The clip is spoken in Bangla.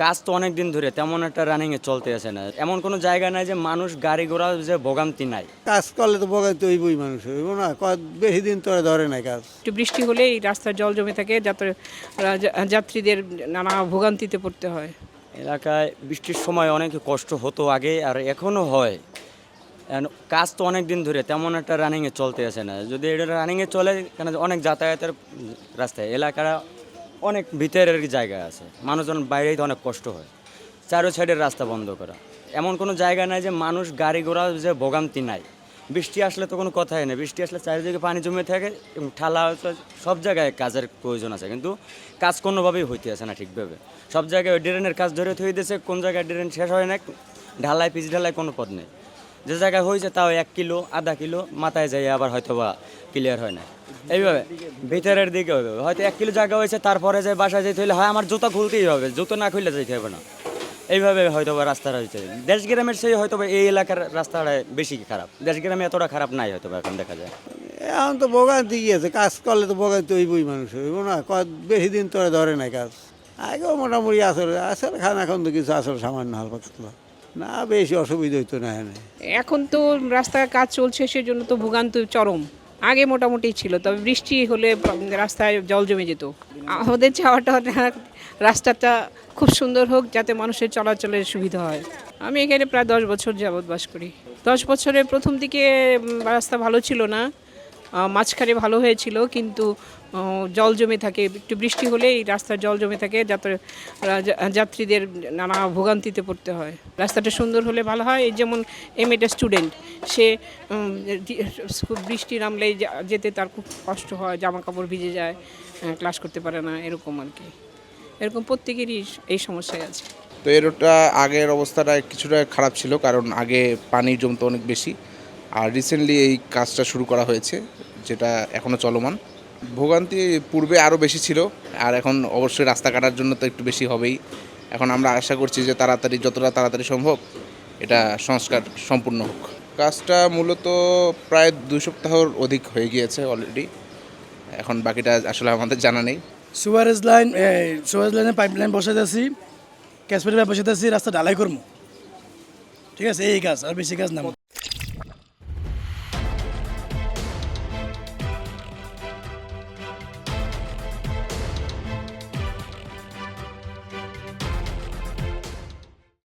কাজ তো অনেক দিন ধরে তেমন একটা রানিংয়ে চলতে আসে না, এমন কোনো জায়গা নাই যে মানুষ গাড়ি ঘোড়া যে ভোগান্তি নাই। কাজ করলে তো ভোগান্তি হইবই, মানুষ হইব না, বেশি দিন তোরা ধরে নাই কাজ। একটু বৃষ্টি হলেই রাস্তায় জল জমে থাকে, যাতে যাত্রীদের নানা ভোগান্তিতে পড়তে হয়। এলাকায় বৃষ্টির সময় অনেক কষ্ট হতো আগে, আর এখনও হয়। কাজ তো অনেক দিন ধরে তেমন একটা রানিংয়ে চলতে আসে না, যদি এটা রানিংয়ে চলে কেন অনেক যাতায়াতের রাস্তায় এলাকারা অনেক ভিতরের জায়গা আছে, মানুষজন বাইরেই তো অনেক কষ্ট হয়। চারো সাইডের রাস্তা বন্ধ করা, এমন কোনো জায়গা নাই যে মানুষ গাড়ি ঘোড়া যে ভোগান্তি নাই। বৃষ্টি আসলে তো কোনো কথাই নেই, বৃষ্টি আসলে চারিদিকে পানি জমে থাকে এবং ঠালা সব জায়গায় কাজের প্রয়োজন আছে, কিন্তু কাজ কোনোভাবেই হইতে আসে না ঠিকভাবে। সব জায়গায় ওই ড্রেনের কাজ ধরে থই দিয়েছে, কোন জায়গায় ড্রেন শেষ হয় না, ঢালাই পিচ ঢালাই কোনো পথ নেই। যে জায়গায় হয়েছে তাও 1 কিলো আধা কিলো মাথায় যাই আবার হয়তো বা ক্লিয়ার হয় না। এইভাবে ভিতরের দিকে হবে হয়তো 1 কিলো জায়গা হয়েছে, তারপরে যে বাসায় যেতে হলে হয় আমার জুতা খুলতেই হবে, জুতো না খুললে যেতে হবে না। এইভাবে হয়তো বা রাস্তাটা হয়েছে। দেশগ্রামের সেই হয়তো বা এই এলাকার রাস্তাটা বেশি খারাপ, দেশগ্রামে এতটা খারাপ নাই হয়তো বা এখন দেখা যায়। এখন তো ভোগান্তি গিয়েছে, কাজ করলে তো ভোগান্তি হইবই, মানুষ হইব না, বেশি দিন তোরা ধরে নাই কাজ। আগেও মোটামুটি আসলে খানা এখন তো কিছু আসলে সামান্য হালকা পাতলা, না বেশি অসুবিধা হইতো না। এখানে এখন তো রাস্তায় কাজ চলছে, সেজন্য তো ভোগান্তি চরম। আগে মোটামুটি ছিল, তবে বৃষ্টি হলে রাস্তায় জল জমে যেত। আমাদের চাওয়াটা রাস্তাটা খুব সুন্দর হোক, যাতে মানুষের চলাচলের সুবিধা হয়। আমি এখানে প্রায় 10 বছর যাবৎ বাস করি। 10 বছরের প্রথম দিকে রাস্তা ভালো ছিল না, মাঝখানে ভালো হয়েছিল, কিন্তু জল জমে থাকে, একটু বৃষ্টি হলেই রাস্তায় জল জমে থাকে, যাতে যাত্রীদের নানা ভোগান্তিতে পড়তে হয়। রাস্তাটা সুন্দর হলে ভালো হয়। এই যেমন একটা স্টুডেন্ট, সে বৃষ্টি নামলেই যেতে তার খুব কষ্ট হয়, জামা কাপড় ভিজে যায়, ক্লাস করতে পারে না, এরকম আর কি। এরকম প্রত্যেকেরই এই সমস্যায় আছে। তো এরটা আগের অবস্থাটা কিছুটা খারাপ ছিল, কারণ আগে পানি জমতো অনেক বেশি, আর রিসেন্টলি এই কাজটা শুরু করা হয়েছে, যেটা এখনও চলমান। ভোগান্তি পূর্বে আরও বেশি ছিল, আর এখন অবশ্যই রাস্তা কাটার জন্য তো একটু বেশি হবেই। এখন আমরা আশা করছি যে যতটা তাড়াতাড়ি সম্ভব এটা সংস্কার সম্পূর্ণ হোক। কাজটা মূলত প্রায় 2 সপ্তাহর অধিক হয়ে গিয়েছে অলরেডি, এখন বাকিটা আসলে আমাদের জানা নেই। সুয়ারেজ লাইনে পাইপ লাইন বসাইতেছি, ক্যাসপেটের পাইপ বসাইতেছি, রাস্তা ঢালাই করবো। ঠিক আছে, এই কাজ, আর বেশি কাজ না।